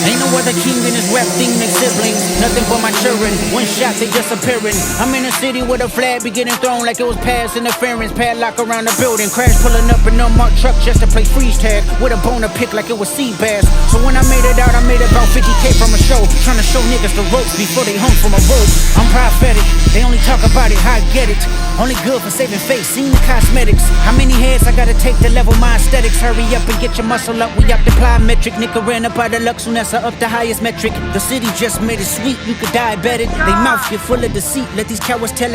Ain't no other king in this rap thing, make siblings. Nothing but my children, one shot they disappearing. I'm in a city with a flag be getting thrown like it was past interference. Padlock around the building, crash pulling up in unmarked truck just to play freeze tag with a bone to pick like it was sea bass. So when I made it out, I made about 50K from a show, trying to show niggas the ropes before they hung from a rope. I'm prophetic, they only talk about it, how I get it. Only good for saving face, seen the cosmetics. How many heads I gotta take to level my aesthetics? Hurry up and get your muscle up, we up the plyometric. Nigga ran up out of luck, soon as I up the highest metric. The city just made it sweet, you could diabetic. They mouth you full of deceit, let these cowards tell it.